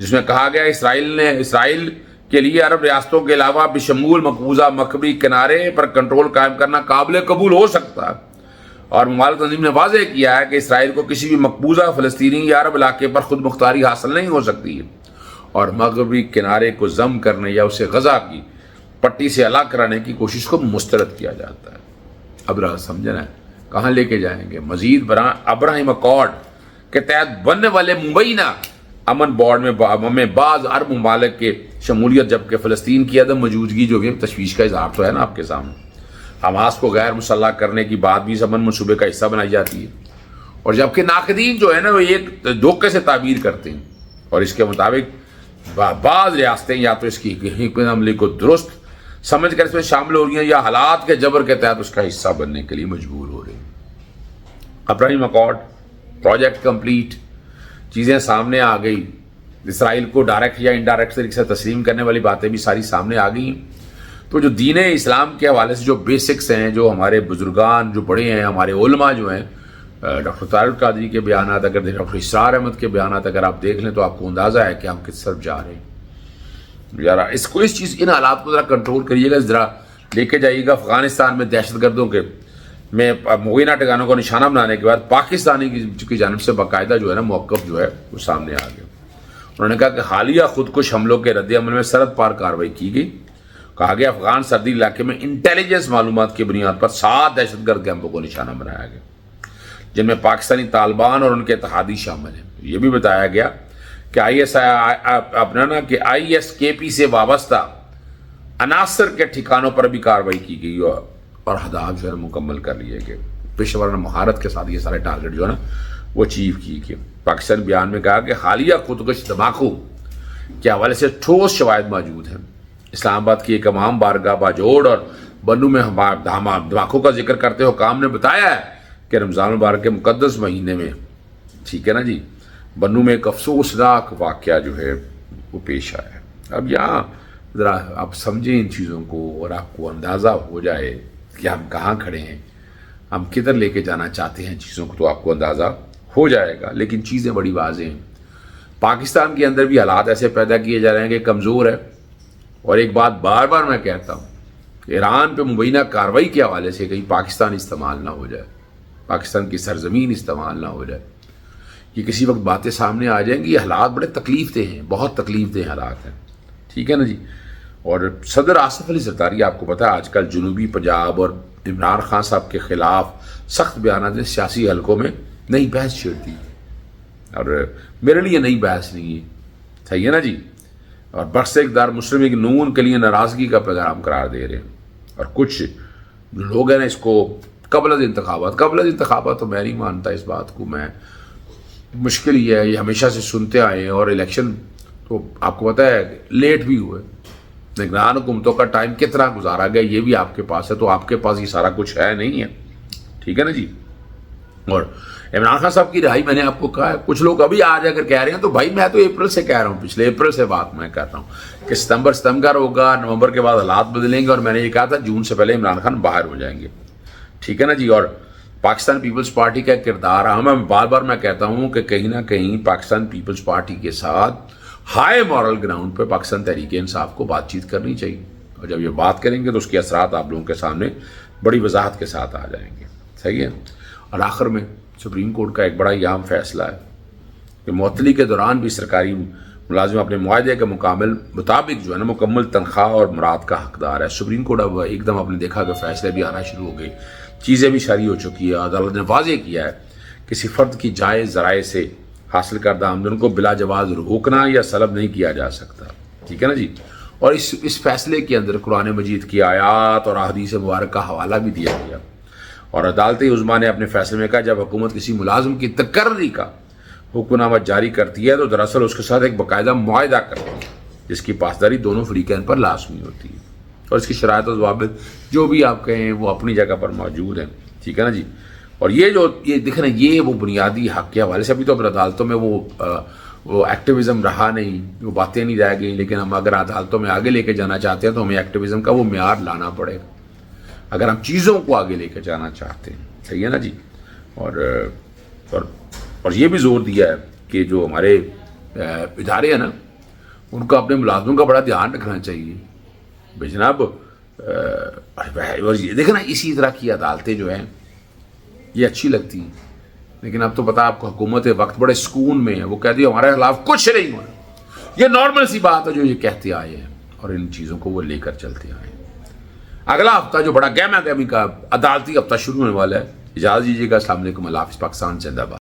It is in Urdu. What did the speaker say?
جس میں کہا گیا اسرائیل کے لیے عرب ریاستوں کے علاوہ بشمول مقبوضہ مغربی کنارے پر کنٹرول قائم کرنا قابل قبول ہو سکتا ہے، اور ممالک تنظیم نے واضح کیا ہے کہ اسرائیل کو کسی بھی مقبوضہ فلسطینی یا عرب علاقے پر خود مختاری حاصل نہیں ہو سکتی ہے، اور مغربی کنارے کو ضم کرنے یا اسے غزہ کی پٹی سے الگ کرانے کی کوشش کو مسترد کیا جاتا ہے۔ اب سمجھنا ہے کہاں لے کے جائیں گے؟ مزید ابراہیم اکارڈ کے تحت بننے والے مبینہ امن بورڈ میں بعض عرب ممالک کے شمولیت، جبکہ فلسطین کی عدم موجودگی جو بھی تشویش کا اظہار تو ہے نا آپ کے سامنے۔ حماس کو غیر مسلح کرنے کی بات بھی اس امن منصوبے کا حصہ بنائی جاتی ہے، اور جبکہ ناقدین جو ہے نا وہ ایک دھوکے سے تعبیر کرتے ہیں، اور اس کے مطابق بعض ریاستیں یا تو اس کی حکمت عملی کو درست سمجھ کر اس میں شامل ہو رہی ہیں، یا حالات کے جبر کے تحت اس کا حصہ بننے کے لیے مجبور ہو رہی ہیں۔ ابراہیم اکارڈ پروجیکٹ کمپلیٹ، چیزیں سامنے آ گئی، اسرائیل کو ڈائریکٹ یا انڈائریکٹ طریقے سے تسلیم کرنے والی باتیں بھی ساری سامنے آ گئی ہیں۔ تو جو دین اسلام کے حوالے سے جو بیسکس ہیں، جو ہمارے بزرگان جو بڑے ہیں، ہمارے علماء جو ہیں، ڈاکٹر طارق القادری کے بیانات، اگر ڈاکٹر اسرار احمد کے بیانات اگر آپ دیکھ لیں تو آپ کو اندازہ ہے کہ ہم کس طرف جا رہے ہیں۔ ذرا ان حالات کو ذرا کنٹرول کریے گا، ذرا لے کے جائیے گا۔ افغانستان میں دہشت گردوں کے میں مبینہ ٹھکانوں کو نشانہ بنانے کے بعد پاکستانی کی جانب سے باقاعدہ جو ہے نا موقف جو ہے وہ سامنے آ گیا۔ انہوں نے کہا کہ حالیہ خودکش حملوں کے رد عمل میں سرحد پار کارروائی کی گئی۔ کہا گیا افغان سرحدی علاقے میں انٹیلیجنس معلومات کی بنیاد پر 7 دہشت گرد کیمپوں کو نشانہ بنایا گیا، جن میں پاکستانی طالبان اور ان کے اتحادی شامل ہیں۔ یہ بھی بتایا گیا کہ آئی ایس کے پی سے وابستہ عناصر کے ٹھکانوں پر بھی کارروائی کی گئی، اور ہدف جو ہے مکمل کر لیے گئے۔ پیشہ ورانہ مہارت کے ساتھ یہ سارے ٹارگٹ جو ہے نا وہ اچیو کی گئے۔ پاکستان بیان میں کہا کہ حالیہ خودکش دھماکوں کے حوالے سے ٹھوس شواہد موجود ہیں۔ اسلام آباد کی ایک امام بارگاہ باجوڑ اور بنو میں دھماکوں کا ذکر کرتے ہوئے حکام نے بتایا ہے کہ رمضان المبارک کے مقدس مہینے میں، ٹھیک ہے نا جی، بنو میں ایک افسوسناک واقعہ جو ہے وہ پیش آیا ہے۔ اب یہاں ذرا آپ سمجھیں ان چیزوں کو، اور آپ کو اندازہ ہو جائے کہ ہم کہاں کھڑے ہیں، ہم کدھر لے کے جانا چاہتے ہیں چیزوں کو، تو آپ کو اندازہ ہو جائے گا۔ لیکن چیزیں بڑی واضح ہیں۔ پاکستان کے اندر بھی حالات ایسے پیدا کیے جا رہے ہیں کہ کمزور ہے، اور ایک بات بار بار میں کہتا ہوں کہ ایران پہ مبینہ کارروائی کے حوالے سے کہیں پاکستان استعمال نہ ہو جائے، پاکستان کی سرزمین استعمال نہ ہو جائے۔ یہ کسی وقت باتیں سامنے آ جائیں گی۔ یہ حالات بڑے تکلیف دہ ہیں، بہت تکلیف دہ حالات ہیں، ٹھیک ہے نا جی۔ اور صدر آصف علی زرداری آپ کو پتہ ہے آج کل جنوبی پنجاب اور عمران خان صاحب کے خلاف سخت بیانات نے سیاسی حلقوں میں نئی بحث چھیڑ دی، اور میرے لیے نئی بحث نہیں ہے، صحیح ہے نا جی۔ اور برس اقتدار مسلم لیگ نون کے لیے ناراضگی کا پیغام قرار دے رہے ہیں، اور کچھ لوگ ہیں نا اس کو قبل از انتخابات تو میں نہیں مانتا اس بات کو۔ میں مشکل یہ ہے، یہ ہمیشہ سے سنتے آئے ہیں، اور الیکشن تو آپ کو پتہ ہے لیٹ بھی ہوئے، نگران حکومتوں کا ٹائم کتنا گزارا گیا یہ بھی آپ کے پاس ہے، تو آپ کے پاس یہ سارا کچھ ہے نہیں ہے، ٹھیک ہے نا جی۔ اور عمران خان صاحب کی رہائی میں نے آپ کو کہا ہے، کچھ لوگ ابھی آ جا کر کہہ رہے ہیں، تو بھائی میں تو اپریل سے کہہ رہا ہوں، پچھلے اپریل سے بات میں کر رہا ہوں کہ ستمبر ہوگا، نومبر کے بعد حالات بدلیں گے، اور میں نے یہ کہا تھا جون سے پہلے عمران خان باہر ہو جائیں گے، ٹھیک ہے نا جی۔ اور پاکستان پیپلز پارٹی کا کردار میں بار بار میں کہتا ہوں کہ کہیں نہ کہیں پاکستان پیپلز پارٹی کے ساتھ ہائی مورل گراؤنڈ پہ پاکستان تحریک انصاف کو بات چیت کرنی چاہیے، اور جب یہ بات کریں گے تو اس کے اثرات آپ لوگوں کے سامنے بڑی وضاحت کے ساتھ آ جائیں گے، صحیح ہے۔ اور آخر میں سپریم کورٹ کا ایک بڑا اہم فیصلہ ہے کہ معطلی کے دوران بھی سرکاری ملازم اپنے معاہدے کے مطابق جو ہے نا مکمل تنخواہ اور مراد کا حقدار ہے۔ سپریم کورٹ اب ایک دم آپ نے دیکھا کہ فیصلے بھی آنا شروع ہو گئے، چیزیں بھی شائع ہو چکی ہے۔ عدالت نے واضح کیا ہے کسی فرد کی جائز ذرائع سے حاصل کردہ آمدن کو بلا جواز روکنا یا سلب نہیں کیا جا سکتا، ٹھیک ہے نا جی۔ اور اس فیصلے کے اندر قرآن مجید کی آیات اور احادیث مبارک کا حوالہ بھی دیا گیا، اور عدالت عظمیٰ نے اپنے فیصلے میں کہا جب حکومت کسی ملازم کی تقرری کا حکم نامہ جاری کرتی ہے تو دراصل اس کے ساتھ ایک باقاعدہ معاہدہ کرتی ہے جس کی پاسداری دونوں فریقین پر لازمی ہوتی ہے، اور اس کی شرائط و ضوابط جو بھی آپ کہیں وہ اپنی جگہ پر موجود ہیں، ٹھیک ہے نا جی۔ اور یہ دیکھیں یہ وہ بنیادی حق کے حوالے سے ابھی تو اگر عدالتوں میں وہ ایکٹیویزم رہا نہیں، وہ باتیں نہیں رہ گئی، لیکن ہم اگر عدالتوں میں آگے لے کے جانا چاہتے ہیں تو ہمیں ایکٹیویزم کا وہ معیار لانا پڑے گا اگر ہم چیزوں کو آگے لے کے جانا چاہتے ہیں، صحیح ہے نا جی۔ اور یہ بھی زور دیا ہے کہ جو ہمارے ادارے ہیں نا ان کو اپنے ملازموں کا بڑا دھیان رکھنا چاہیے بھائی جناب. اور یہ دیکھیں نا اسی طرح کی عدالتیں جو ہیں یہ اچھی لگتی ہیں، لیکن اب تو پتا آپ کو حکومت وقت بڑے سکون میں ہے، وہ کہتی ہے ہمارے خلاف کچھ نہیں ہونا. یہ نارمل سی بات ہے جو یہ کہتے آئے ہیں اور ان چیزوں کو وہ لے کر چلتے آئے ہیں. اگلا ہفتہ جو بڑا گہما گہمی کا عدالتی ہفتہ شروع ہونے والا ہے، اجازت دیجیے گا. السلام علیکم، اللہ حافظ. پاکستان زندہ باد.